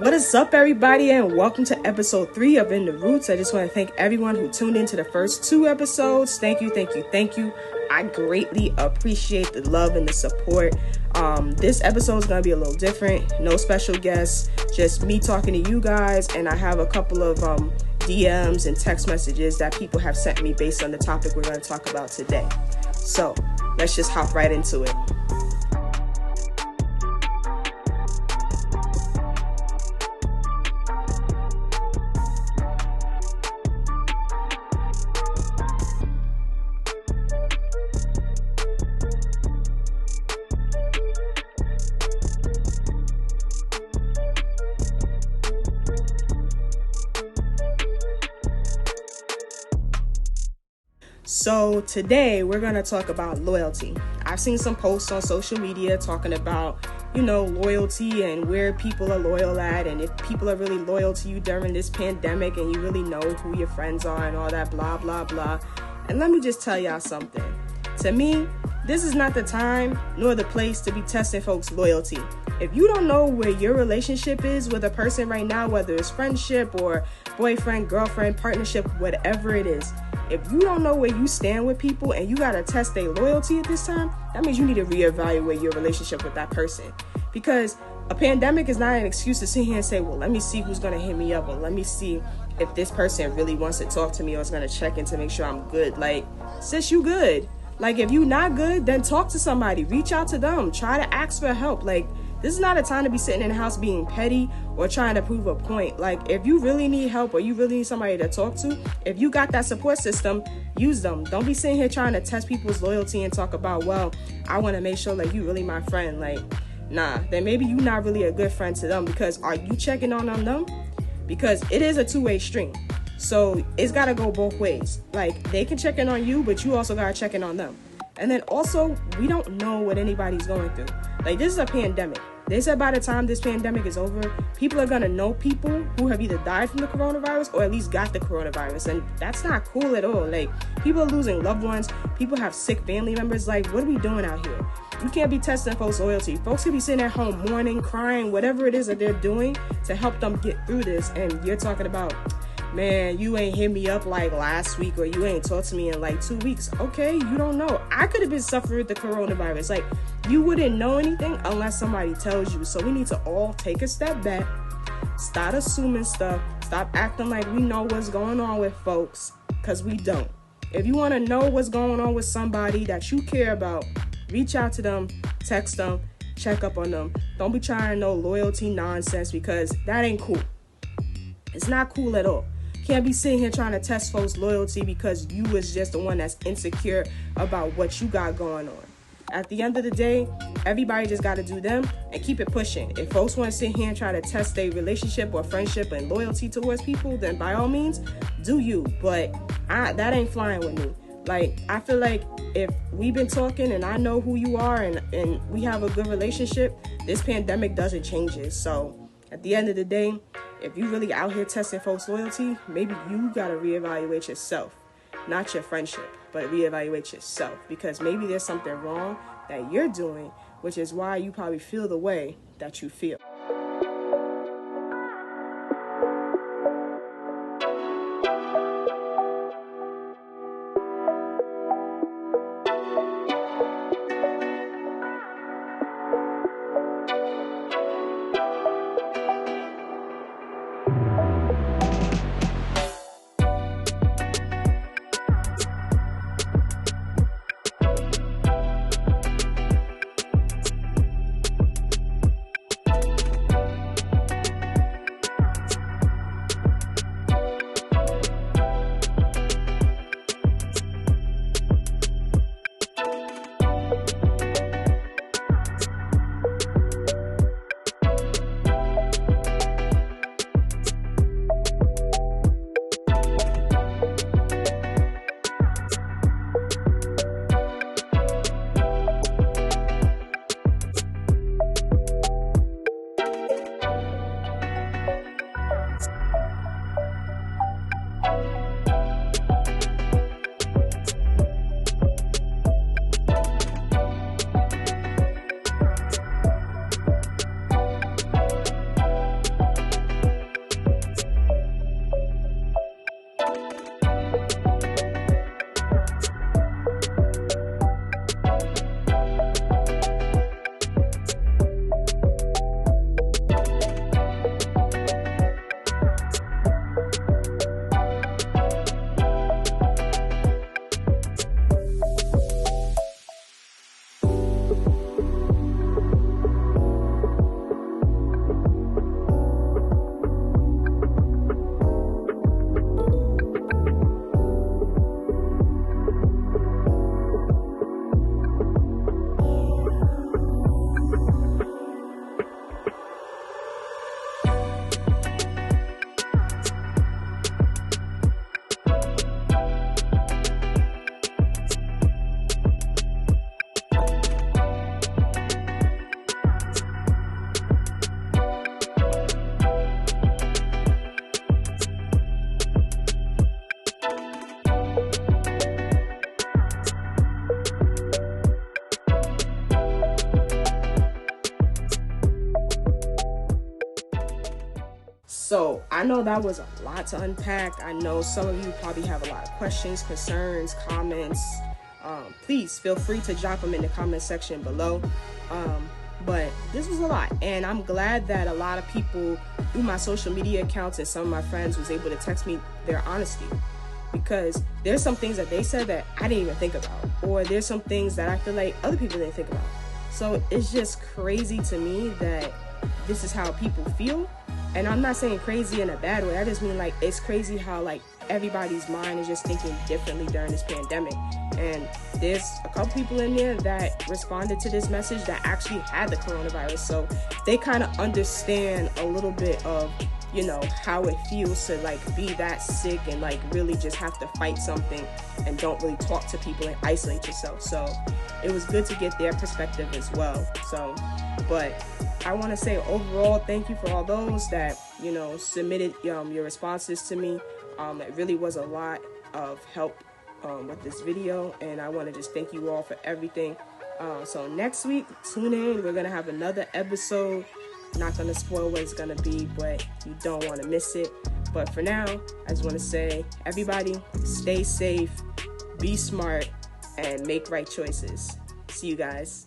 What is up, everybody, and welcome to episode 3 of In the Roots. I just want to thank everyone who tuned into the first 2 episodes. Thank you. I greatly appreciate the love and the support. This episode is going to be a little different. No special guests, just me talking to you guys, and I have a couple of DMs and text messages that people have sent me based on the topic we're going to talk about today. So let's just hop right into it. So today we're going to talk about loyalty. I've seen some posts on social media talking about, loyalty and where people are loyal at, and if people are really loyal to you during this pandemic and you really know who your friends are and all that blah, blah, blah. And let me just tell y'all something. To me, this is not the time nor the place to be testing folks' loyalty. If you don't know where your relationship is with a person right now, whether it's friendship or boyfriend, girlfriend, partnership, whatever it is, if you don't know where you stand with people and you got to test their loyalty at this time, that means you need to reevaluate your relationship with that person. Because a pandemic is not an excuse to sit here and say, well, let me see who's going to hit me up, or let me see if this person really wants to talk to me or is going to check in to make sure I'm good. Like, sis, you good. Like, if you not good, then talk to somebody. Reach out to them. Try to ask for help. Like, this is not a time to be sitting in the house being petty or trying to prove a point. Like, if you really need help or you really need somebody to talk to, if you got that support system, use them. Don't be sitting here trying to test people's loyalty and talk about, well, I want to make sure like you really my friend. Like, nah, then maybe you're not really a good friend to them, because are you checking on them? Because it is a two-way stream. So it's got to go both ways. Like, they can check in on you, but you also got to check in on them. And then also, we don't know what anybody's going through. Like, this is a pandemic. They said by the time this pandemic is over, people are going to know people who have either died from the coronavirus or at least got the coronavirus. And that's not cool at all. Like, people are losing loved ones. People have sick family members. Like, what are we doing out here? You can't be testing folks' loyalty. Folks can be sitting at home mourning, crying, whatever it is that they're doing to help them get through this. And you're talking about, man, you ain't hit me up like last week, or you ain't talked to me in like 2 weeks. Okay, you don't know. I could have been suffering with the coronavirus. Like, you wouldn't know anything unless somebody tells you. So we need to all take a step back, start assuming stuff, stop acting like we know what's going on with folks, because we don't. If you want to know what's going on with somebody that you care about, reach out to them, text them, check up on them. Don't be trying no loyalty nonsense, because that ain't cool. It's not cool at all. Can't be sitting here trying to test folks' loyalty because you was just the one that's insecure about what you got going on. At the end of the day, everybody just got to do them and keep it pushing. If folks want to sit here and try to test their relationship or friendship and loyalty towards people, then by all means, do you. But that ain't flying with me. Like, I feel like if we've been talking and I know who you are and we have a good relationship, this pandemic doesn't change it. So at the end of the day, if you really out here testing folks' loyalty, maybe you got to reevaluate yourself. Not your friendship, but reevaluate yourself. Because maybe there's something wrong that you're doing, which is why you probably feel the way that you feel. So I know that was a lot to unpack. I know some of you probably have a lot of questions, concerns, comments. Please feel free to drop them in the comment section below. But this was a lot, and I'm glad that a lot of people through my social media accounts and some of my friends was able to text me their honesty, because there's some things that they said that I didn't even think about, or there's some things that I feel like other people didn't think about. So it's just crazy to me that this is how people feel. And I'm not saying crazy in a bad way. I just mean like it's crazy how like everybody's mind is just thinking differently during this pandemic. And there's a couple people in there that responded to this message that actually had the coronavirus. So they kind of understand a little bit of, you know, how it feels to like be that sick and like really just have to fight something and don't really talk to people and isolate yourself. So it was good to get their perspective as well. So, but I want to say overall, thank you for all those that, you know, submitted your responses to me. It really was a lot of help with this video, and I want to just thank you all for everything. So next week, tune in. We're going to have another episode. Not going to spoil what it's going to be, but you don't want to miss it. But for now, I just want to say, everybody, stay safe, be smart, and make right choices. See you guys.